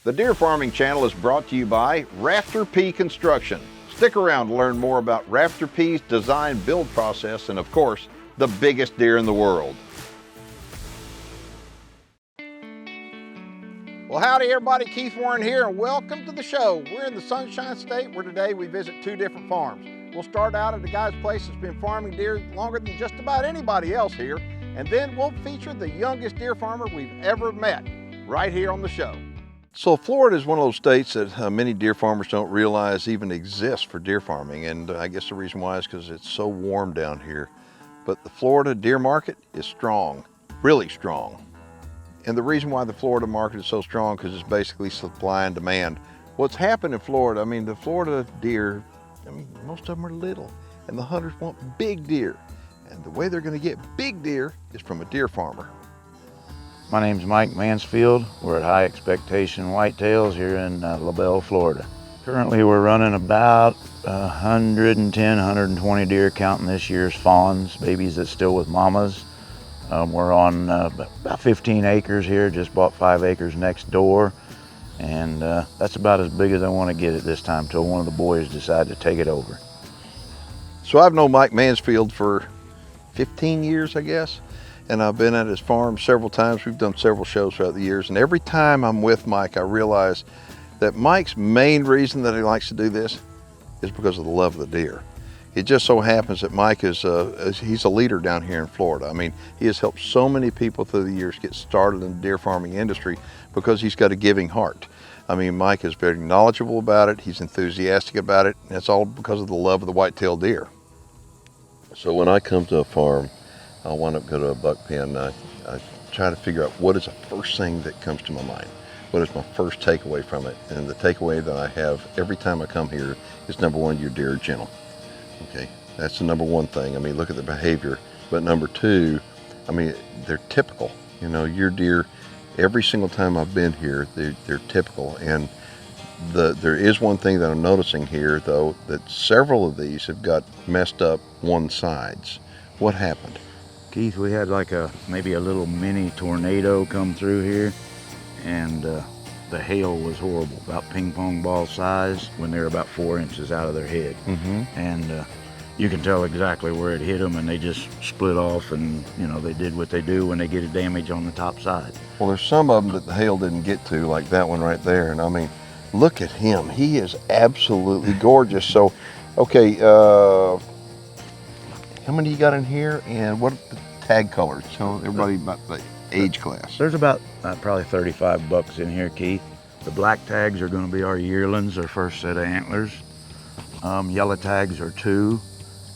The Deer Farming Channel is brought to you by Rafter P Construction. Stick around to learn more about Rafter P's design build process and, of course, the biggest deer in the world. Well, howdy everybody, Keith Warren here, and welcome to the show. We're in the Sunshine State where today we visit two different farms. We'll start out at a guy's place that's been farming deer longer than just about anybody else here, and then we'll feature the youngest deer farmer we've ever met right here on the show. So Florida is one of those states that many deer farmers don't realize even exists for deer farming, and I guess the reason why is because it's so warm down here. But the Florida deer market is strong, really strong. And the reason why the Florida market is so strong because it's basically supply and demand. What's happened in Florida, I mean, the Florida deer, most of them are little, and the hunters want big deer. And the way they're going to get big deer is from a deer farmer. My name's Mike Mansfield. We're at High Xpectations Whitetails here in LaBelle, Florida. Currently we're running about 110, 120 deer, counting this year's fawns, babies that's still with mamas. We're on about 15 acres here, just bought 5 acres next door. And that's about as big as I want to get it this time till one of the boys decide to take it over. So I've known Mike Mansfield for 15 years, I guess. And I've been at his farm several times. We've done several shows throughout the years. And every time I'm with Mike, I realize that Mike's main reason that he likes to do this is because of the love of the deer. It just so happens that Mike is he's a leader down here in Florida. I mean, he has helped so many people through the years get started in the deer farming industry because he's got a giving heart. I mean, Mike is very knowledgeable about it. He's enthusiastic about it. And it's all because of the love of the white-tailed deer. So when I come to a farm, I want to go to a buck pen. I try to figure out what is the first thing that comes to my mind. What is my first takeaway from it? And the takeaway that I have every time I come here is, number one, your deer are gentle. Okay, that's the number one thing. I mean, look at the behavior. But number two, I mean, they're typical. You know, your deer, every single time I've been here, they're typical. And there is one thing that I'm noticing here, though, that several of these have got messed up one sides. What happened? Keith, we had like maybe a little mini tornado come through here, and the hail was horrible, about ping pong ball size when they're about 4 inches out of their head. Mm-hmm. And you can tell exactly where it hit them, and they just split off, and you know, they did what they do when they get a damage on the top side. Well, there's some of them that the hail didn't get to, like that one right there. And I mean, look at him. He is absolutely gorgeous. So, okay, how many you got in here, and what are the tag colors? Tell everybody about the age class. There's about probably 35 bucks in here, Keith. The black tags are going to be our yearlings, our first set of antlers. Yellow tags are 2,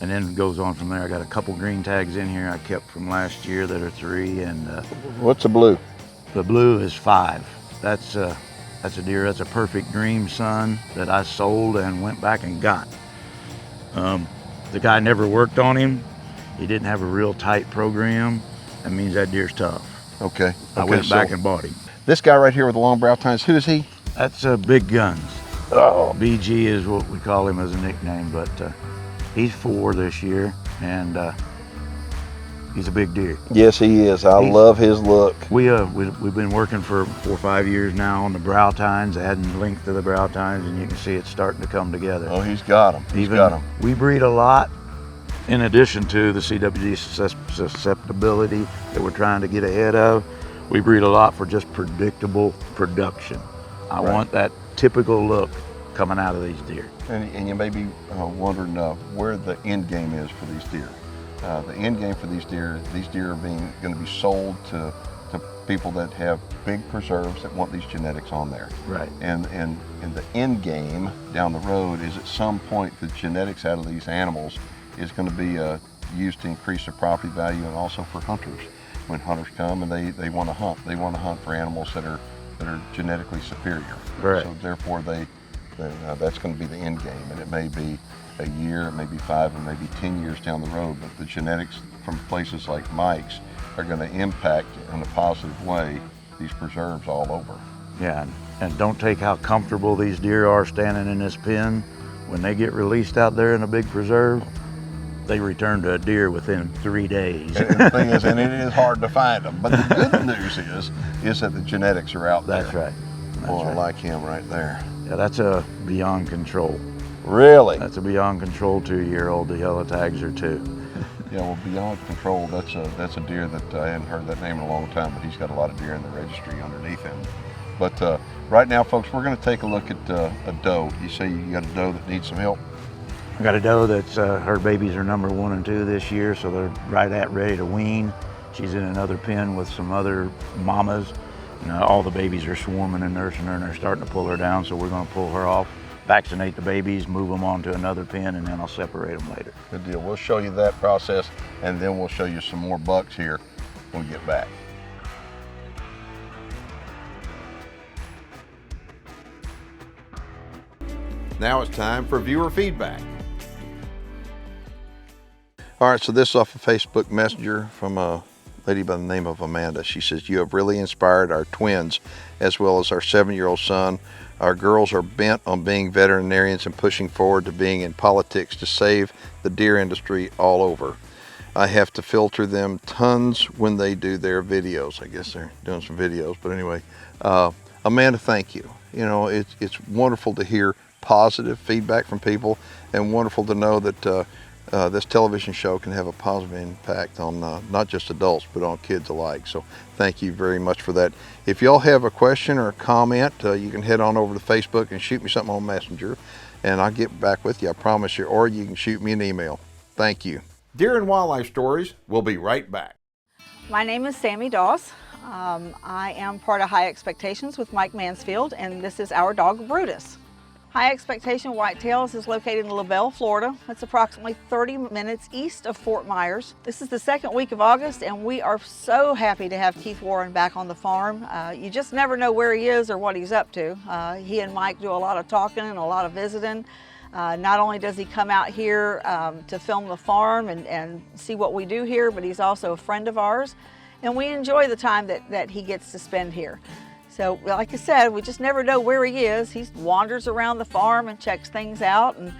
and then it goes on from there. I got a couple green tags in here I kept from last year that are 3. And what's the blue? The blue is 5. That's a deer. That's a perfect dream son that I sold and went back and got. The guy never worked on him. He didn't have a real tight program. That means that deer's tough. Okay. I went back and bought him. This guy right here with the long brow tines, who is he? That's Big Guns. Oh. BG is what we call him as a nickname, but he's 4 this year, and he's a big deer. Yes, he is. I love his look. We've been working for 4 or 5 years now on the brow tines, adding length to the brow tines, and you can see it's starting to come together. Oh, he's got them. He's got them. We breed a lot. In addition to the CWD susceptibility that we're trying to get ahead of, we breed a lot for just predictable production. I want that typical look coming out of these deer. And you may be wondering where the end game is for these deer. The end game for these deer are going to be sold to people that have big preserves that want these genetics on there. Right. And the end game down the road is at some point the genetics out of these animals is going to be used to increase their property value, and also for hunters. When hunters come and they want to hunt, they want to hunt for animals that are genetically superior. Right. So therefore that's going to be the end game, and it may be a year, it may be 5, and maybe 10 years down the road, but the genetics from places like Mike's are going to impact in a positive way these preserves all over. Yeah, and don't take how comfortable these deer are standing in this pen. When they get released out there in a big preserve, they return to a deer within 3 days. And the thing is, and it is hard to find them, but the good news is that the genetics are out there. That's right. Boy, I like him right there. Yeah, that's a beyond control. Really? That's a beyond control 2-year-old. The yellow tags are 2. Yeah, well, beyond control, that's a deer that I hadn't heard that name in a long time, but he's got a lot of deer in the registry underneath him. But right now, folks, we're going to take a look at a doe. You say you got a doe that needs some help? I got a doe that's, her babies are number 1 and 2 this year, so they're right at ready to wean. She's in another pen with some other mamas. All the babies are swarming and nursing her, and they're starting to pull her down, so we're going to pull her off, vaccinate the babies, move them on to another pen, and then I'll separate them later. Good deal. We'll show you that process, and then we'll show you some more bucks here when we get back. Now it's time for viewer feedback. All right, so this is off of Facebook Messenger from a lady by the name of Amanda. She says, you have really inspired our twins as well as our 7-year-old son. Our girls are bent on being veterinarians and pushing forward to being in politics to save the deer industry all over. I have to filter them tons when they do their videos. I guess they're doing some videos, but anyway, Amanda, thank you. You know, it's wonderful to hear positive feedback from people, and wonderful to know that this television show can have a positive impact on not just adults, but on kids alike. So thank you very much for that. If y'all have a question or a comment, you can head on over to Facebook and shoot me something on Messenger, and I'll get back with you, I promise you, or you can shoot me an email. Thank you. Deer and Wildlife Stories, we'll be right back. My name is Sammy Dawes. I am part of High Expectations with Mike Mansfield, and this is our dog Brutus. High Xpectations Whitetails is located in LaBelle, Florida. That's approximately 30 minutes east of Fort Myers. This is the second week of August, and we are so happy to have Keith Warren back on the farm. You just never know where he is or what he's up to. He and Mike do a lot of talking and a lot of visiting. Not only does he come out here to film the farm and see what we do here, but he's also a friend of ours, and we enjoy the time that he gets to spend here. So, like I said, we just never know where he is. He wanders around the farm and checks things out. And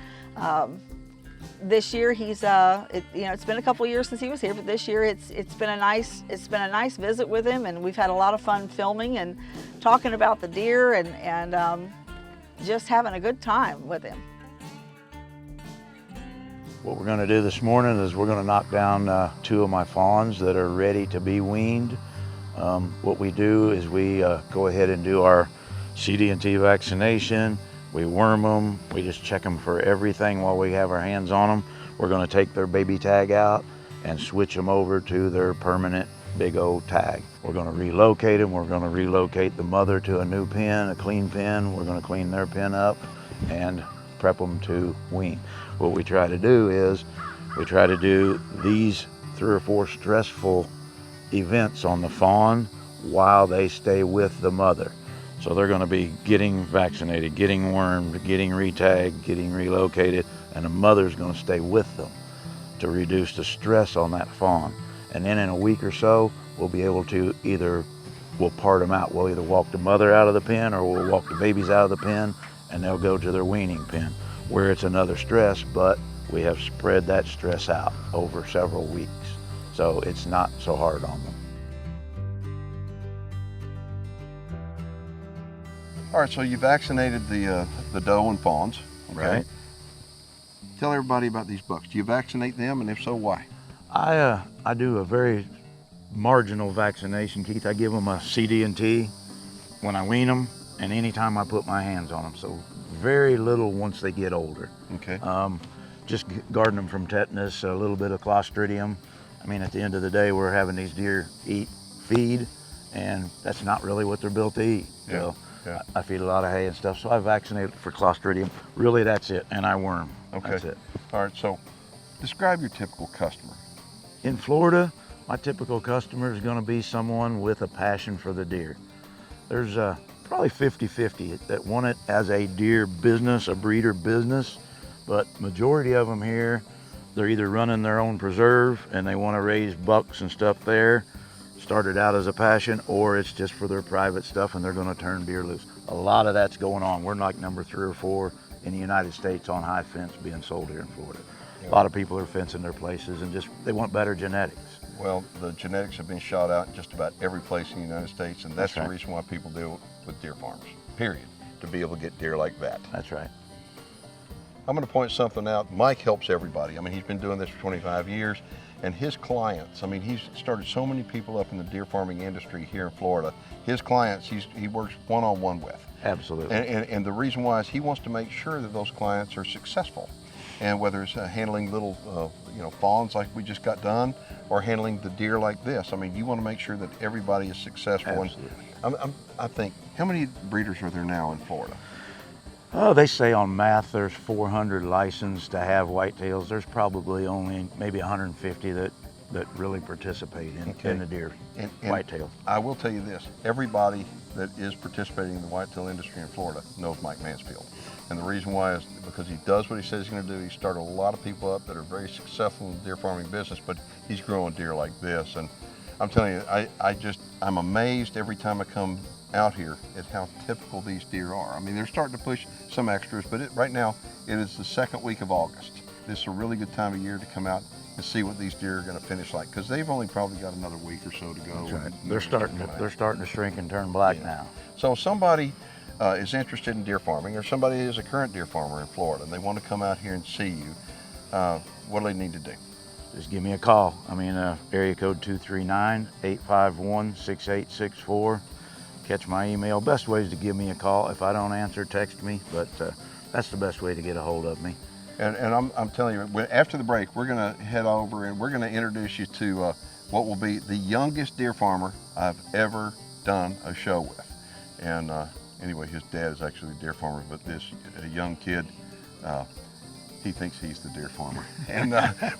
this year, he's it's been a couple of years since he was here, but this year it's been a nice visit with him, and we've had a lot of fun filming and talking about the deer and just having a good time with him. What we're going to do this morning is we're going to knock down 2 of my fawns that are ready to be weaned. What we do is we go ahead and do our CD&T vaccination. We worm them. We just check them for everything while we have our hands on them. We're going to take their baby tag out and switch them over to their permanent big old tag. We're going to relocate them. We're going to relocate the mother to a new pen, a clean pen. We're going to clean their pen up and prep them to wean. What we try to do is we try to do these 3 or 4 stressful events on the fawn while they stay with the mother. So they're going to be getting vaccinated, getting wormed, getting retagged, getting relocated, and the mother's going to stay with them to reduce the stress on that fawn. And then in a week or so, we'll be able to we'll part them out. We'll either walk the mother out of the pen or we'll walk the babies out of the pen, and they'll go to their weaning pen where it's another stress, but we have spread that stress out over several weeks. So it's not so hard on them. All right, so you vaccinated the doe and fawns, okay? Right. Tell everybody about these bucks. Do you vaccinate them, and if so, why? I do a very marginal vaccination, Keith. I give them a CD&T when I wean them, and anytime I put my hands on them. So very little once they get older. Okay. Just guarding them from tetanus, a little bit of Clostridium. I mean, at the end of the day, we're having these deer feed, and that's not really what they're built to eat. Yeah. So Yeah. I feed a lot of hay and stuff, so I vaccinate for Clostridium. Really, that's it, and I worm. Okay. That's it. All right, so describe your typical customer. In Florida, my typical customer is going to be someone with a passion for the deer. There's probably 50-50 that want it as a deer business, a breeder business, but majority of them here, they're either running their own preserve and they want to raise bucks and stuff there, started out as a passion, or it's just for their private stuff and they're going to turn deer loose. A lot of that's going on. We're like number 3 or 4 in the United States on high fence being sold here in Florida. Yeah. A lot of people are fencing their places and they want better genetics. Well, the genetics have been shot out in just about every place in the United States, and that's right. the reason why people deal with deer farms, period, to be able to get deer like that. That's right. I'm going to point something out. Mike helps everybody. I mean, he's been doing this for 25 years, and his clients, I mean, he's started so many people up in the deer farming industry here in Florida. His clients, he works one-on-one with. Absolutely. And the reason why is he wants to make sure that those clients are successful. And whether it's handling little, fawns like we just got done, or handling the deer like this, I mean, you want to make sure that everybody is successful. Absolutely. And I think, how many breeders are there now in Florida? Oh, they say on math there's 400 licensed to have whitetails. There's probably only maybe 150 that really participate in the deer whitetail. I will tell you this, everybody that is participating in the whitetail industry in Florida knows Mike Mansfield. And the reason why is because he does what he says he's going to do. He started a lot of people up that are very successful in the deer farming business, but he's growing deer like this. And I'm telling you, I'm amazed every time I come out here at how typical these deer are. I mean, they're starting to push some extras, but right now it is the second week of August. This is a really good time of year to come out and see what these deer are going to finish like, because they've only probably got another week or so to go. That's right. They're starting to shrink and turn black now. So if somebody is interested in deer farming, or somebody is a current deer farmer in Florida and they want to come out here and see you, what do they need to do? Just give me a call. I'm in area code 239-851-6864. Catch my email. Best way is to give me a call. If I don't answer, text me, but that's the best way to get a hold of me. And I'm telling you, after the break, we're going to head over and we're going to introduce you to what will be the youngest deer farmer I've ever done a show with. And anyway, his dad is actually a deer farmer, but this young kid, he thinks he's the deer farmer. And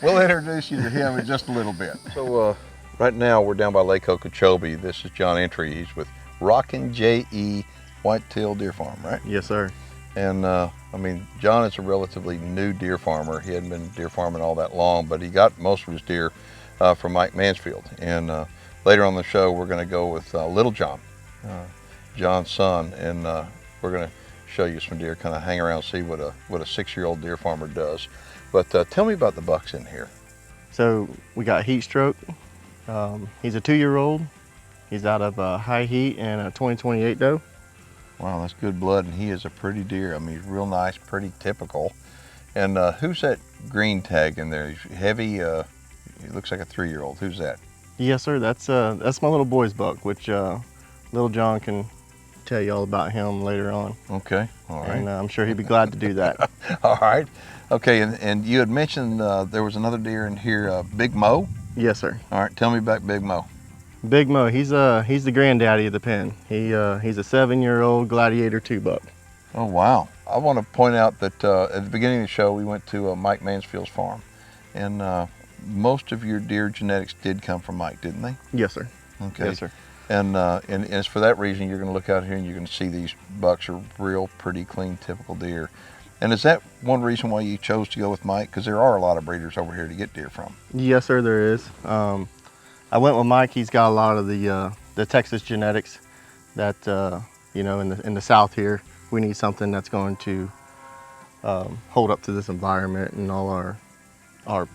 we'll introduce you to him in just a little bit. So right now we're down by Lake Okeechobee. This is John Entry. He's with Rocking JE Whitetail Deer Farm, right? Yes, sir. And I mean, John is a relatively new deer farmer. He hadn't been deer farming all that long, but he got most of his deer from Mike Mansfield. And later on the show, we're going to go with Little John, John's son, and we're going to show you some deer, kind of hang around, see what a 6-year-old deer farmer does. But tell me about the bucks in here. So we got Heatstroke. He's a 2-year-old. He's out of High Heat and a 2028 doe. Wow, that's good blood, and he is a pretty deer. I mean, he's real nice, pretty typical. And who's that green tag in there? He's heavy. He looks like a 3-year-old. Who's that? Yes, sir. That's my little boy's buck, which Little John can tell you all about him later on. Okay, all right. And I'm sure he'd be glad to do that. All right. Okay, and you had mentioned there was another deer in here, Big Mo? Yes, sir. All right, tell me about Big Mo. Big Mo, he's the granddaddy of the pen. He's a 7-year-old Gladiator 2 buck. Oh, wow. I want to point out that at the beginning of the show, we went to Mike Mansfield's farm, and most of your deer genetics did come from Mike, didn't they? Yes, sir. Okay. Yes, sir. And it's for that reason you're going to look out here and you're going to see these bucks are real pretty clean, typical deer. And is that one reason why you chose to go with Mike? Because there are a lot of breeders over here to get deer from. Yes, sir, there is. I went with Mike. He's got a lot of the Texas genetics that in the South here. We need something that's going to hold up to this environment and all our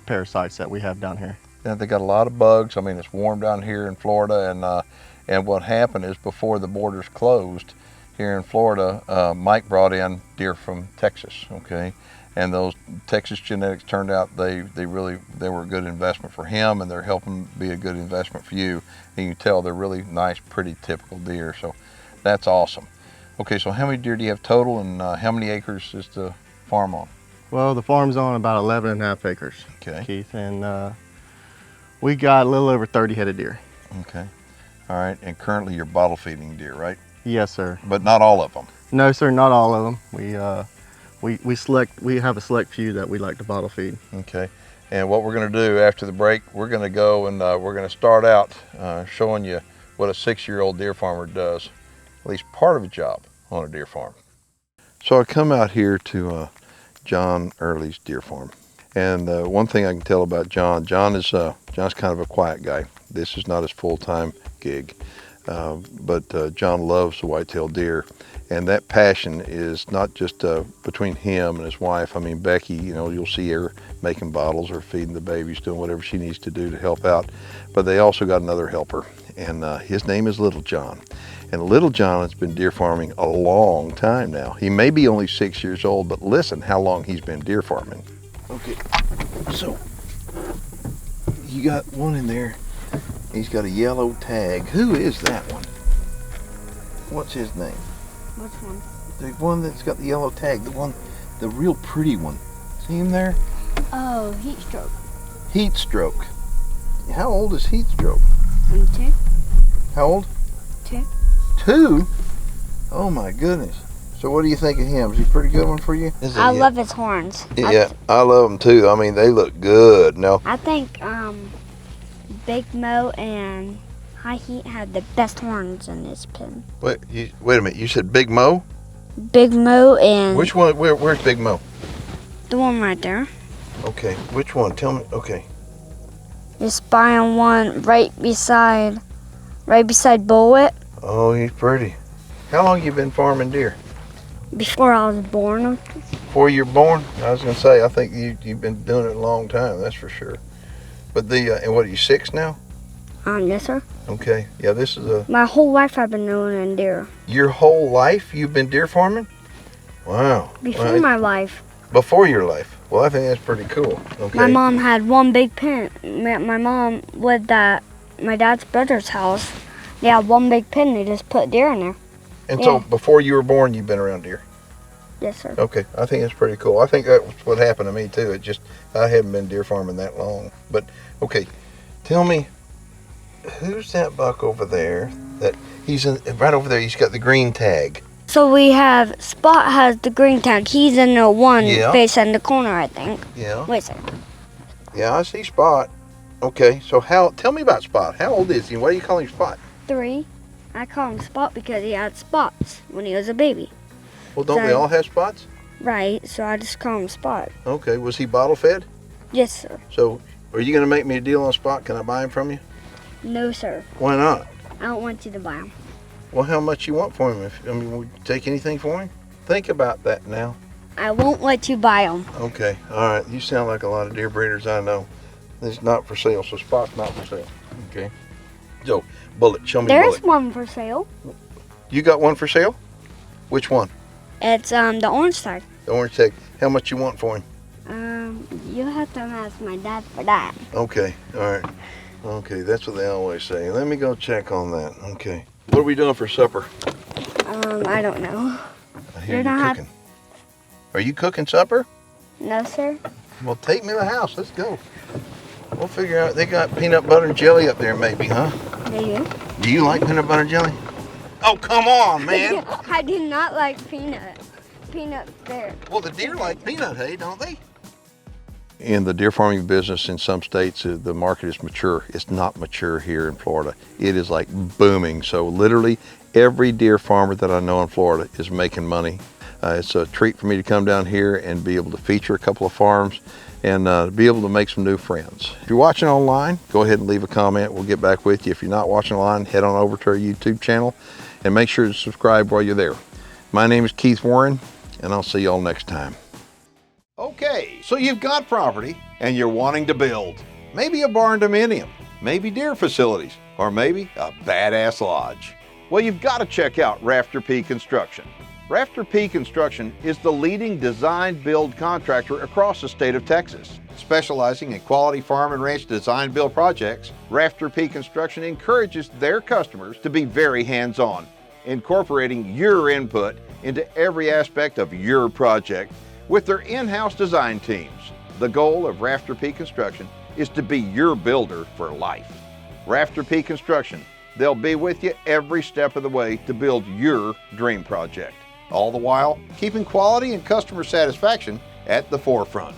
parasites that we have down here. And they got a lot of bugs. I mean, it's warm down here in Florida, and what happened is before the borders closed here in Florida, Mike brought in deer from Texas. Okay. And those Texas genetics turned out they were a good investment for him, and they're helping be a good investment for you. And you can tell they're really nice, pretty typical deer. So that's awesome. Okay, so how many deer do you have total, and how many acres is the farm on? Well, the farm's on about 11.5 acres, Okay. Keith, and we got a little over 30 head of deer. Okay. All right, and currently you're bottle feeding deer, right? Yes, sir. But not all of them. No, sir, not all of them. We have a select few that we like to bottle feed. Okay. And what we're going to do after the break, we're going to go and we're going to start out showing you what a 6-year-old deer farmer does, at least part of a job on a deer farm. So I come out here to John Early's deer farm, and one thing I can tell about John's kind of a quiet guy. This is not his full-time gig, but John loves the whitetail deer. And that passion is not just between him and his wife. I mean, Becky, you'll see her making bottles or feeding the babies, doing whatever she needs to do to help out. But they also got another helper, and his name is Little John. And Little John has been deer farming a long time now. He may be only 6 years old, but listen how long he's been deer farming. Okay, so you got one in there. He's got a yellow tag. Who is that one? What's his name? Which one? The one that's got the yellow tag, the real pretty one. See him there? Oh, Heatstroke. Heatstroke. How old is Heatstroke? 2. How old? 2. 2? Oh my goodness. So what do you think of him? Is he a pretty good one for you? I love his horns. Yeah, I love them too. I mean, they look good. Now, I think Big Mo and High Heat had the best horns in this pen. wait a minute. You said Big Mo? Big Mo and Which one? Where's Big Mo? the one right there. Okay, which one? Tell me. Okay. Just buying one right beside Bullet. Oh, he's pretty. How long you been farming deer? Before I was born. Before you're born? I was gonna say, I think you've been doing it a long time. That's for sure. But and what are you, 6 now? Yes, sir. Okay. Yeah, this is My whole life I've been knowing deer. your whole life you've been deer farming? Wow. Before my life. Before your life. Well, I think that's pretty cool. Okay. My mom had one big pen. My mom lived at my dad's brother's house. They had one big pen. They just put deer in there. And so before you were born, you've been around deer? Yes, sir. Okay. I think that's pretty cool. I think that's what happened to me too. It just, I haven't been deer farming that long. But, okay. Tell me, who's that buck over there? That he's right over there. He's got the green tag. So we have Spot has the green tag. He's in the one Yeah. facing the corner, I think. Yeah. Wait a second. Yeah, I see Spot. Okay. So tell me about Spot. How old is he? Why do you call him Spot? 3. I call him Spot because he had spots when he was a baby. Well, don't they all have spots? Right, so I just call him Spot. Okay. Was he bottle fed? Yes, sir. So, are you going to make me a deal on Spot? Can I buy him from you? No, sir. Why not? I don't want you to buy him. Well, how much you want for him? Would you take anything for him? Think about that now. I won't let you buy him. Okay. All right. You sound like a lot of deer breeders I know. It's not for sale, so Spot's not for sale. Okay. So, Bullet, show me There's Bullet. one for sale. You got one for sale? Which one? It's the orange tag. The orange tag. How much you want for him? You have to ask my dad for that. Okay. All right. Okay, that's what they always say. Let me go check on that. Okay. What are we doing for supper? I don't know. I hear You're you not cooking. Are you cooking supper? No, sir. Well, take me to the house. Let's go. We'll figure out. They got peanut butter and jelly up there, maybe, huh? Do you? Do you like peanut butter and jelly? Oh, come on, man. I do not like peanut there. Well, the deer like peanut hay, don't they? In the deer farming business in some states, the market is mature. It's not mature here in Florida. It is like booming. So literally every deer farmer that I know in Florida is making money. It's a treat for me to come down here and be able to feature a couple of farms and be able to make some new friends. If you're watching online, go ahead and leave a comment. We'll get back with you. If you're not watching online, head on over to our YouTube channel and make sure to subscribe while you're there. My name is Keith Warren, and I'll see y'all next time. Okay, so you've got property and you're wanting to build. Maybe a barn dominium, maybe deer facilities, or maybe a badass lodge. Well, you've got to check out Rafter P Construction. Rafter P Construction is the leading design build contractor across the state of Texas. Specializing in quality farm and ranch design build projects, Rafter P Construction encourages their customers to be very hands-on, incorporating your input into every aspect of your project with their in-house design teams. The goal of Rafter P Construction is to be your builder for life. Rafter P Construction, they'll be with you every step of the way to build your dream project. All the while, keeping quality and customer satisfaction at the forefront.